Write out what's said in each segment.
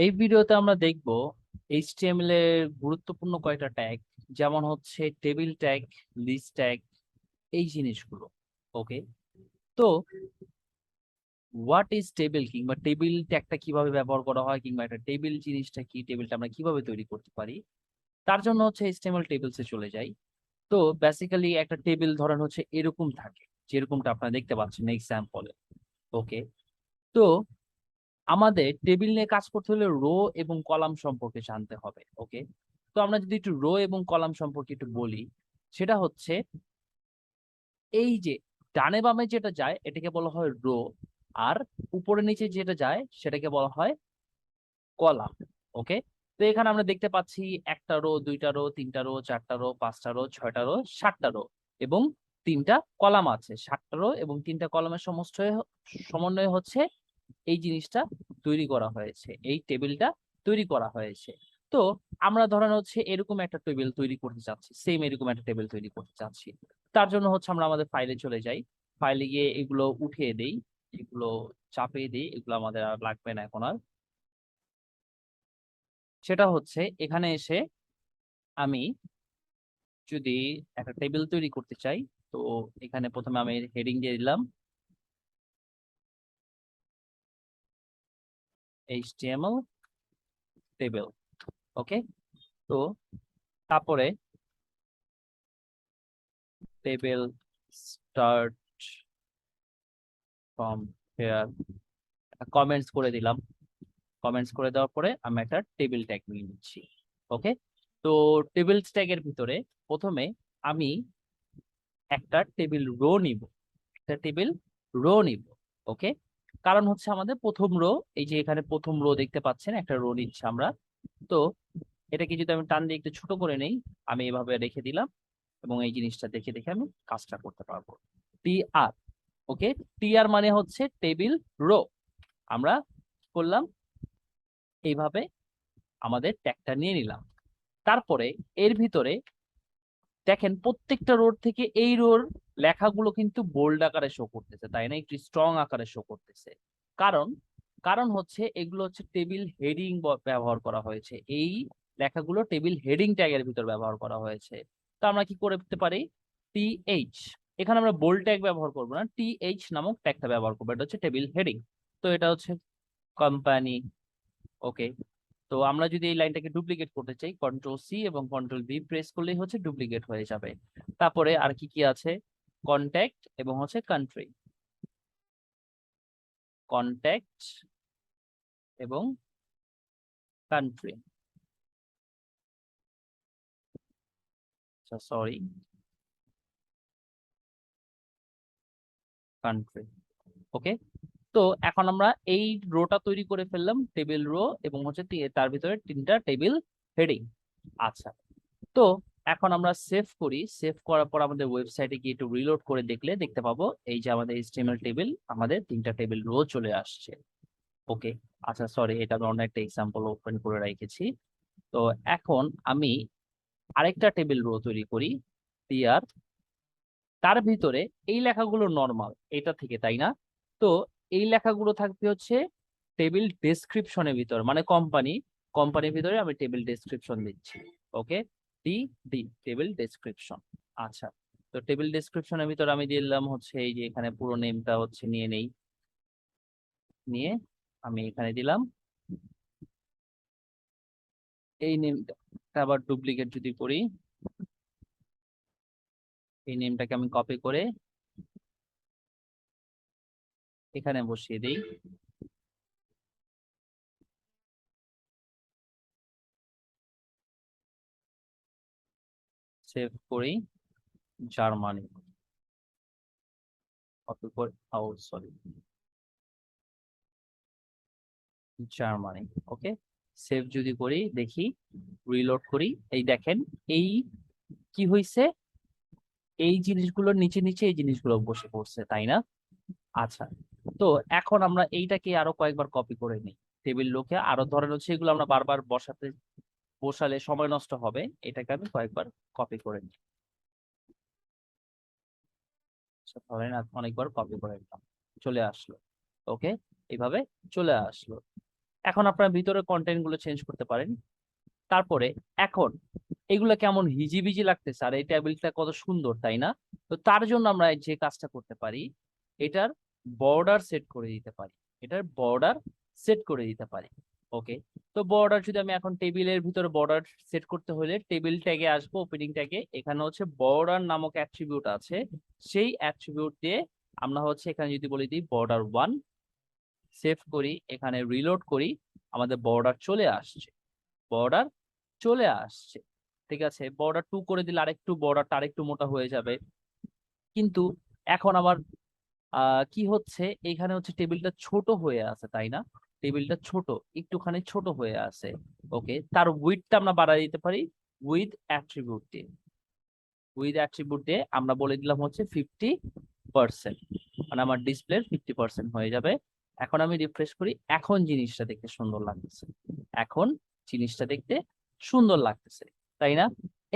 এই ভিডিওতে আমরা দেখব এইচটিএমএল এর গুরুত্বপূর্ণ কয়েকটা ট্যাগ, যেমন হচ্ছে টেবিল ট্যাগ, লিস্ট ট্যাগ, এই জিনিসগুলো। ওকে, তো হোয়াট ইজ টেবিল কিংবা টেবিল ট্যাগটা কিভাবে ব্যবহার করা হয়, কিংবা একটা টেবিল জিনিসটা কি, টেবিলটা আমরা কিভাবে তৈরি করতে পারি, তার জন্য হচ্ছে এইচটিএমএল টেবিলসে চলে যাই। তো বেসিক্যালি একটা টেবিল ধরেন হচ্ছে এরকম থাকে, যেরকমটা আপনারা দেখতে পাচ্ছেন এক্সাম্পলে। ওকে, তো আমাদের টেবিল নিয়ে কাজ করতে হলে রো এবং কলাম সম্পর্কে জানতে হবে। ওকে, তো আমরা যদি একটু রো এবং কলাম সম্পর্কে একটু বলি, সেটা হচ্ছে এই যে ডানে বামে যেটা যায় এটাকে বলা হয় রো, আর উপরে নিচে যেটা যায় সেটাকে বলা হয় কলাম। ওকে, তো এখানে আমরা দেখতে পাচ্ছি একটা রো, দুইটা রো, তিনটা রো, চারটা রো, পাঁচটা রো, ছয়টা রো, সাতটা রো এবং তিনটা কলাম আছে। সাতটা রো এবং তিনটা কলামের সমন্বয় হচ্ছে এই জিনিসটা তৈরি করা হয়েছে, এই টেবিলটা তৈরি করা হয়েছে। তো আমরা ধরেন হচ্ছে এরকম একটা টেবিল তৈরি করতে চাচ্ছি, সেম এরকম একটা টেবিল তৈরি করতে চাচ্ছি। তার জন্য হচ্ছে আমরা আমাদের ফাইলে চলে যাই, ফাইলে গিয়ে এগুলো উঠিয়ে দেই, এগুলো চাপিয়ে দিই, এগুলো আমাদের আর লাগবে না এখন আর। সেটা হচ্ছে এখানে এসে আমি যদি একটা টেবিল তৈরি করতে চাই, তো এখানে প্রথমে আমি হেডিং দিয়ে দিলাম এইচটিএমএল টেবিল। ওকে, তো তারপরে table start from here comments করে দিলাম। কমেন্টস করে দেওয়ার পরে আমি একটা টেবিল ট্যাগ নিয়ে নিচ্ছি। ওকে, তো টেবিল ট্যাগের ভিতরে প্রথমে আমি একটা টেবিল রো নিব, একটা টেবিল রো নিব। ওকে, কারণ হচ্ছে আমাদের প্রথম রো, এই যে এখানে প্রথম রো দেখতে পাচ্ছেন, একটা রো নিচ্ছি আমরা। তো এটাকে যদি আমি টান দিয়ে একটু ছোট করে নেই, আমি এভাবে রেখে দিলাম এবং এই জিনিসটা দেখে দেখে আমি কাজটা করতে পারবো। টি আর, ওকে, টি আর মানে হচ্ছে টেবিল রো। আমরা করলাম এইভাবে আমাদের ট্যাগটা নিয়ে নিলাম। তারপরে এর ভিতরে দেখেন প্রত্যেকটা রোড থেকে এই রোর লেখাগুলো কিন্তু বোল্ড আকারে শো করতেছে, তাই না, একটু স্ট্রং আকারে শো করতেছে। কারণ কারণ হচ্ছে এগুলো হচ্ছে টেবিল হেডিং ব্যবহার করা হয়েছে, এই লেখাগুলো টেবিল হেডিং ট্যাগের ভিতর ব্যবহার করা হয়েছে। তো আমরা কি করতে পারি, টিএইচ, এখানে আমরা বোল্ড ট্যাগ ব্যবহার করবো না, টিএইচ নামক ট্যাগটা ব্যবহার করবো, এটা হচ্ছে টেবিল হেডিং। তো এটা হচ্ছে কোম্পানি। ওকে, তো আমরা যদি এই লাইনটাকে ডুপ্লিকেট করতে চাই, কন্ট্রোল সি এবং কন্ট্রোল ভি প্রেস করলেই হচ্ছে ডুপ্লিকেট হয়ে যাবে। তারপরে আর কি কি আছে, কন্ট্যাক্ট এবং হচ্ছে কান্ট্রি, কন্ট্যাক্ট এবং কান্ট্রি, সরি, কান্ট্রি। ওকে, তো এখন আমরা এই রোটা তৈরি করে ফেললাম, টেবিল রো এবং হচ্ছে তার ভিতরে তিনটা টেবিল হেডিং। আচ্ছা, তো এখন আমরা সেভ করি, সেভ করার পর আমাদের ওয়েবসাইটে গিয়ে একটু রিলোড করে দেখলে দেখতে পাবো এই যে আমাদের এইচটিএমএল টেবিল, আমাদের তিনটা টেবিল রো চলে আসছে। ওকে, আচ্ছা সরি, এটা আমি অন্য একটা এক্সাম্পল ওপেন করে রেখেছি। তো এখন আমি আরেকটা টেবিল রো তৈরি করি, টিআর, তার ভিতরে এই লেখাগুলো নরমাল এটা থেকে, তাই না? তো এই লেখাগুলো থাকবে হচ্ছে টেবিল ডেসক্রিপশনের ভিতর, মানে কোম্পানির ভিতরে আমি টেবিল ডেসক্রিপশন দিচ্ছি। ওকে, ডি ডি টেবিল ডেসক্রিপশন। আচ্ছা, তো টেবিল ডেসক্রিপশনের ভিতর আমি দিলাম হচ্ছে এই যে এখানে পুরো নেমটা হচ্ছে নিয়ে নেই, নিয়ে আমি এখানে দিলাম এই নেমটা। আবার ডুপ্লিকেট যদি করি, এই নেমটাকে আমি কপি করে এখানে বসিয়ে দিই, সেভ করি, জার্মানি, কপি করে, ও সরি, জার্মানি। ওকে, সেভ যদি করি দেখি, রিলোড করি, এই দেখেন এই কি হয়েছে, এই জিনিসগুলোর নিচে নিচে এই জিনিসগুলো বসে পড়ছে, তাই না? আচ্ছা, তো এখন আমরা এইটাকে আরো কয়েকবার কপি করে নিই, টেবিল লোকে আরো ধরেন হচ্ছে এগুলো আমরা বারবার বসালে সময় নষ্ট হবে, এটাকে আমি কয়েকবার কপি করে নিই। আচ্ছা, ধরেন অনেকবার কপি করে নিলাম, চলে আসলো। ওকে, এইভাবে চলে আসলো। এখন আপনার ভিতরে কন্টেন্ট গুলো চেঞ্জ করতে পারেন। তারপরে এখন এগুলা কেমন হিজিবিজি লাগতেছে আর এই টেবিলটা কত সুন্দর, তাই না? তো তার জন্য আমরা যে কাজটা করতে পারি, এটার বর্ডার সেট করে দিতে পারি। এটার বর্ডার সেট করে দিতে পারি। ওকে। তো বর্ডার যদি আমি এখন টেবিলের ভিতরে বর্ডার সেট করতে হলে টেবিল ট্যাগে আসবো, ওপেনিং ট্যাগে, এখানে হচ্ছে বর্ডার নামক অ্যাট্রিবিউট আছে। সেই অ্যাট্রিবিউট দিয়ে আমরা হচ্ছে এখানে যদি বলে দিই বর্ডার 1, সেভ করি, এখানে রিলোড করি, আমাদের বর্ডার চলে আসছে। বর্ডার চলে আসছে। ঠিক আছে, বর্ডার 2 করে দিলে আরেকটু বর্ডারটা আরেকটু মোটা হয়ে যাবে। কিন্তু এখন আমার কি হচ্ছে, এখানে হচ্ছে টেবিলটা ছোট হয়ে আছে, তাই না? টেবিলটা ছোট, একটুখানি ছোট হয়ে আছে। ওকে, তার উইডথটা আমরা বাড়ায় দিতে পারি উইথ অ্যাট্রিবিউট দিয়ে। উইথ অ্যাট্রিবিউট দিয়ে আমরা বলে দিলাম হচ্ছে 50%, মানে আমার ডিসপ্লের 50% হয়ে যাবে। এখন আমি রিফ্রেশ করি, এখন জিনিসটা দেখতে সুন্দর লাগতেছে। এখন জিনিসটা দেখতে সুন্দর লাগতেছে, তাই না?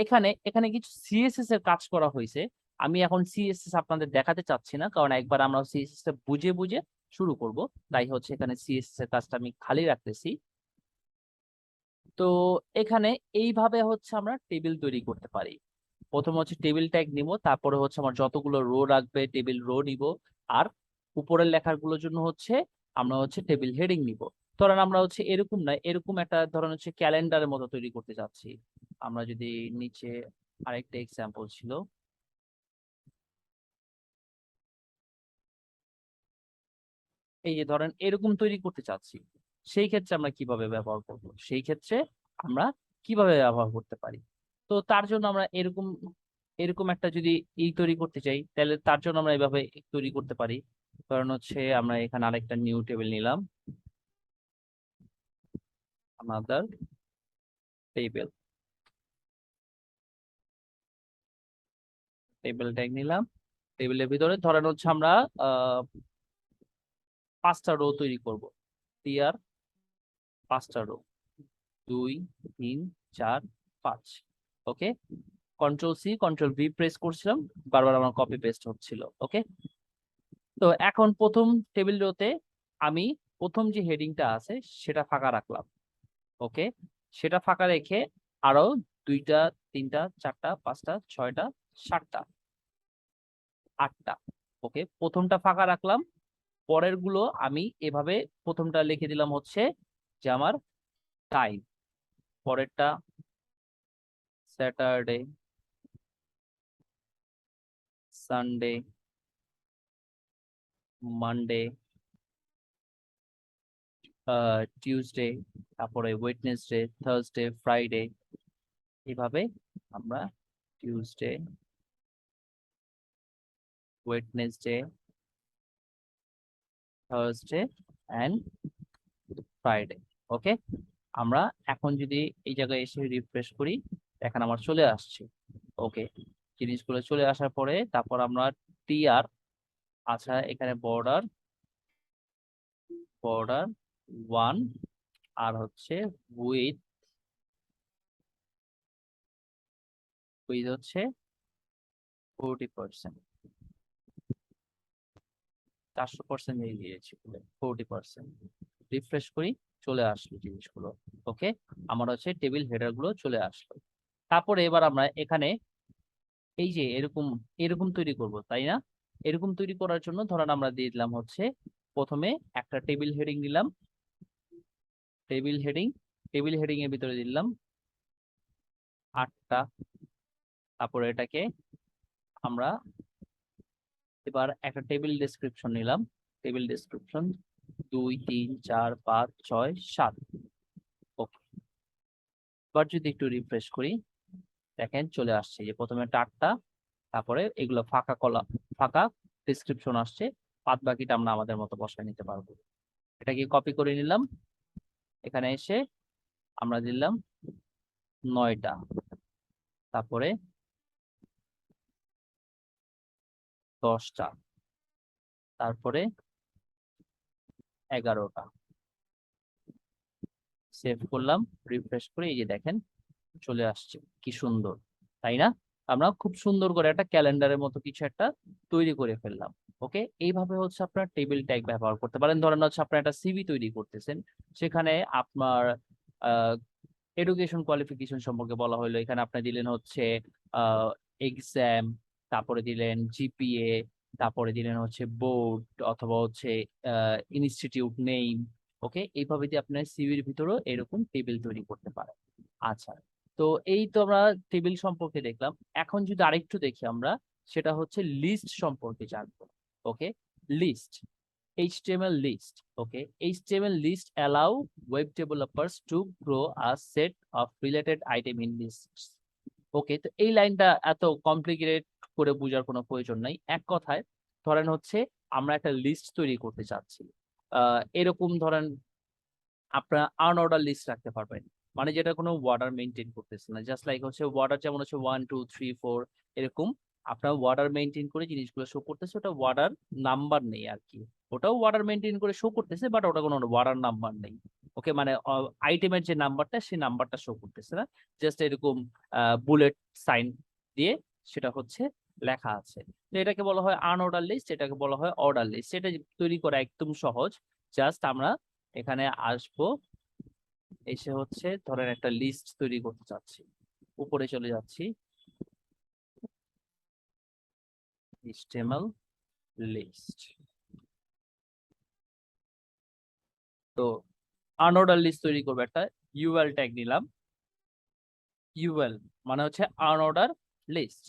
এখানে এখানে কিছু সিএসএস এর কাজ করা হয়েছে। আমি এখন সিএসএস আপনাদের দেখাতে চাচ্ছি না, কারণ একবার আমরা সিএসএস টা বুঝে বুঝে শুরু করব। তাই হচ্ছে এখানে সিএসএস এর কাজটা আমি খালি রাখতেছি। তো এখানে এইভাবে হচ্ছে আমরা টেবিল তৈরি করতে পারি। প্রথম হচ্ছে টেবিল ট্যাগ নিব, তারপরে হচ্ছে আমার যতগুলো রো রাখবে টেবিল রো নিব। আর উপরের লেখাগুলোর জন্য হচ্ছে আমরা হচ্ছে টেবিল হেডিং নিব। ধরেন আমরা হচ্ছে এরকম না, এরকম একটা ধরেন হচ্ছে ক্যালেন্ডারের মতো তৈরি করতে চাচ্ছি। আমরা যদি নিচে আরেকটা এক্সাম্পল ছিল, এই যে ধরেন এরকম তৈরি করতে চাচ্ছি, সেই ক্ষেত্রে আমরা কিভাবে ব্যবহার করব, সেই ক্ষেত্রে আমরা কিভাবে ব্যবহার করতে পারি। তো তার জন্য আমরা এরকম এরকম একটা যদি তৈরি করতে চাই, তাহলে তার জন্য আমরা এইভাবে তৈরি করতে পারি। কারণ হচ্ছে আমরা এখানে আরেকটা নিউ টেবিল নিলাম, আনাদার টেবিল, টেবিল ট্যাগ নিলাম। টেবিলের ভিতরে ধরেন হচ্ছে আমরা আহ 5টা রো তৈরি করব। টিআর 5টা row, 2, 3, 4, 5। Okay, control C control V press করছিলাম, বারবার আমার কপি পেস্ট হচ্ছিল। ওকে। তো এখন প্রথম টেবিল রোতে আমি প্রথম যে হেডিংটা আছে সেটা ফাঁকা রাখলাম। ওকে, সেটা ফাঁকা রেখে আরো 2টা, 3টা, 4টা, 5টা, 6টা, 7টা, 8টা। ওকে, প্রথমটা ফাঁকা রাখলাম। পরের গুলো আমি এভাবে প্রথমটা লিখে দিলাম হচ্ছে যে আমার টাইম, পরেরটা স্যাটারডে, সানডে, মানডে, টিউসডে, তারপরে ওয়েডনেসডে, থার্সডে, ফ্রাইডে। এভাবে আমরা Tuesday, Wednesday, Thursday and Friday. Okay, আমরা এখন যদি এই জায়গায় এসে রিফ্রেশ করি, দেখেন আমার চলে আসছে। ওকে, জিনিসগুলো চলে আসার পরে তারপর আমরা টিআর, আচ্ছা এখানে বর্ডার, বর্ডার 1, আর হচ্ছে উইথ, উইথ হচ্ছে 40%, 400% দিয়ে দিয়েছি, 40%। রিফ্রেশ করি, চলে আসলো জিনিসগুলো। ওকে, আমার হচ্ছে টেবিল হেডার গুলো চলে আসলো। তারপরে এবার আমরা এখানে এই যে এরকম এরকম তৈরি করব, তাই না? এরকম তৈরি করার জন্য ধরেন আমরা দিয়ে দিলাম হচ্ছে প্রথমে একটা টেবিল হেডিং দিলাম, টেবিল হেডিং, টেবিল হেডিং এর ভিতরে দিলাম 8টা। তারপরে এটাকে আমরা এবার একটা টেবিল ডেসক্রিপশন নিলাম, টেবিল ডেসক্রিপশন 2, 3, 4, 5, 6, 7। ওকে, এবার যদি একটু রিফ্রেশ করি, দেখেন চলে আসছে যে প্রথমে 8টা, তারপরে এগুলো ফাঁকা কলা, ফাঁকা ডেসক্রিপশন আসছে। বাদ বাকিটা আমরা আমাদের মতো বসায় নিতে পারবো। এটাকে কপি করে নিলাম, এখানে এসে আমরা দিলাম 9টা, তারপরে 10টা, তারপরে 11টা। সেভ করলাম, রিফ্রেশ করে এই যে দেখেন চলে আসছে, কি সুন্দর, তাই না? আমরা খুব সুন্দর করে একটা ক্যালেন্ডারের মতো কিছু একটা তৈরি করে ফেললাম। ওকে, এইভাবে হচ্ছে আপনার টেবিল ট্যাগ ব্যবহার করতে পারেন। ধরেন হচ্ছে আপনার একটা সিভি তৈরি করতেছেন, সেখানে আপনার এডুকেশন কোয়ালিফিকেশন সম্পর্কে বলা হলো, এখানে আপনি দিলেন হচ্ছে এক্সাম, তারপরে দিলেন জিপিএ, তারপরে দিলেন হচ্ছে বোর্ড অথবা হচ্ছে ইনস্টিটিউট নেম। ওকে, এইভাবে দিয়ে আপনার সিভির ভিতরেও এরকম টেবিল তৈরি করতে পারেন। আচ্ছা, তো এই তো আমরা টেবিল সম্পর্কে দেখলাম। এখন যদি আরেকটু দেখি আমরা, সেটা হচ্ছে লিস্ট সম্পর্কে জানবো। ওকে, list, HTML list. Okay, HTML list allow web developers to grow a set of related item in lists. ওকে, তো এই লাইনটা এত কমপ্লিকেটেড করে বোঝার কোনো প্রয়োজন নাই। এক কথায় ধরেন হচ্ছে আমরা একটা লিস্ট তৈরি করতে চাচ্ছি। এরকম ধরেন আপনার আনঅর্ডার লিস্ট রাখতে পারবেন, মানে যেটা কোনো ওয়ার্ডার মেনটেন করতেছে না, জাস্ট লাইক হচ্ছে ওয়ার্ডার যেমন হচ্ছে 1 2 3 4 এরকম আপনার ওয়ার্ডার মেনটেন করে জিনিসগুলো শো করতেছে, ওটা ওয়ার্ডার নাম্বার নেই আর কি। ওটাও ওয়ার্ডার মেনটেন করে শো করতেছে, বাট ওটা কোনো ওয়ার্ডার নাম্বার নেই। ওকে, মানে আইটেমের যে নাম্বারটা সেই নাম্বারটা শো করতেছে না, জাস্ট এরকম বুলেট সাইন দিয়ে সেটা হচ্ছে লেখা আছে। তো এটাকে বলা হয় আনঅর্ডার লিস্ট, এটাকে বলা হয় অর্ডার লিস্ট। এটা তৈরি করা একদম সহজ। জাস্ট আমরা এখানে আসবো, এসে হচ্ছে ধরেন একটা লিস্ট তৈরি করতে চাচ্ছি, উপরে চলে যাচ্ছি, HTML লিস্ট। তো আনঅর্ডার লিস্ট তৈরি করবো, একটা ইউএল ট্যাগ নিলাম। ইউএল মানে হচ্ছে আনঅর্ডার লিস্ট,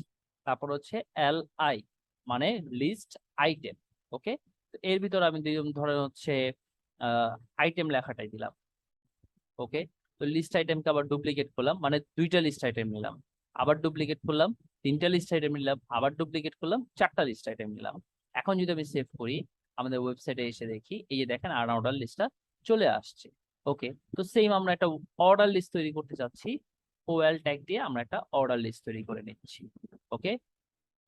তারপর হচ্ছে LI মানে লিস্ট আইটেম। ওকে, এর ভিতর আমি দিলাম ধরেন হচ্ছে আইটেম লেখাটাই দিলাম। ওকে, তো লিস্ট আইটেমকে আবার ডুপ্লিকেট করলাম, মানে দুইটা লিস্ট আইটেম নিলাম, আবার ডুপ্লিকেট করলাম, তিনটা লিস্ট আইটেম নিলাম, আবার ডুপ্লিকেট করলাম, চারটা লিস্ট আইটেম নিলাম। এখন যদি আমি সেভ করি, আমাদের ওয়েবসাইটে এসে দেখি, এই যে দেখেন আনঅর্ডার লিস্টটা চলে আসছে। ওকে, তো সেম আমরা একটা অর্ডার লিস্ট তৈরি করতে চাচ্ছি, ওএল ট্যাগ দিয়ে আমরা একটা অর্ডার লিস্ট তৈরি করে নিচ্ছি। ওকে,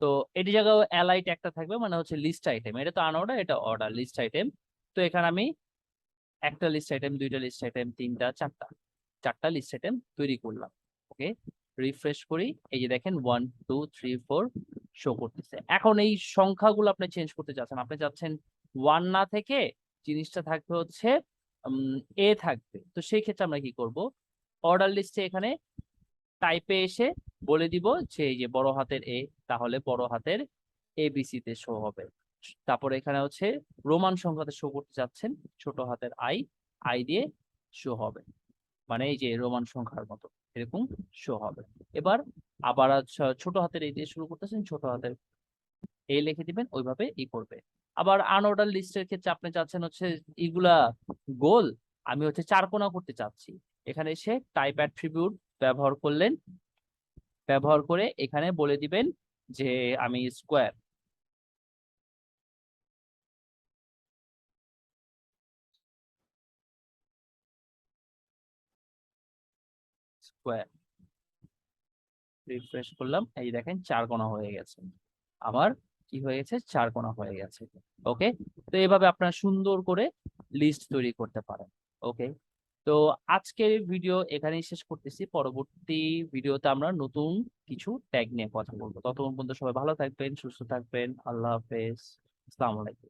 তো এটি জায়গায় এলআই ট্যাগটা থাকবে, মানে হচ্ছে লিস্ট আইটেম, এটা তো আনঅর্ডার, এটা অর্ডার লিস্ট আইটেম। তো এখানে আমি একটা লিস্ট আইটেম, দুইটা লিস্ট আইটেম, তিনটা, চারটা লিস্ট আইটেম তৈরি করলাম। ওকে, রিফ্রেশ করি, এই যে দেখেন 1 2 3 4 শো করতেছে। এখন এই সংখ্যাগুলো আপনি চেঞ্জ করতে চাচ্ছেন, আপনি চাচ্ছেন 1 না থেকে জিনিসটা থাকবে হচ্ছে এ থাকবে। তো সেই ক্ষেত্রে আমরা কি করব, অর্ডার লিস্টে এখানে টাইপে এসে বলে দিব যে এই যে বড় হাতের এ, তাহলে বড় হাতের ABC তে শো হবে। তারপরে এখানে হচ্ছে রোমান সংখ্যাতে শো করতে যাচ্ছেন, ছোট হাতের আই দিয়ে শো হবে, মানে এই যে রোমান সংখ্যার মতো এরকম শো হবে। এবার আবার ছোট হাতের এই দিয়ে শুরু করতেছেন, ছোট হাতের এ লিখে দিবেন, ওইভাবে ই করবে। আবার আনঅর্ডার লিস্টের ক্ষেত্রে আপনি চাচ্ছেন হচ্ছে এগুলা গোল, আমি হচ্ছে চারকোনা করতে চাচ্ছি, এখানে এসে টাইপ অ্যাট্রিবিউট ব্যবহার করলেন, ব্যবহার করে এখানে বলে দিবেন যে আমি স্কোয়ার, স্কোয়ার রিফ্রেশ করলাম, এই দেখেন চার কোণা হয়ে গেছে, আমার কি হয়ে গেছে, চার কোণা হয়ে গেছে। ওকে, তো এইভাবে আপনারা সুন্দর করে লিস্ট তৈরি করতে পারেন। ওকে, তো আজকের ভিডিও এখানেই শেষ করতেছি, পরবর্তী ভিডিওতে আমরা নতুন কিছু ট্যাগ নিয়ে কথা বলবো। ততক্ষণ পর্যন্ত সবাই ভালো থাকবেন, সুস্থ থাকবেন, আল্লাহ হাফেজ, আসসালামু আলাইকুম।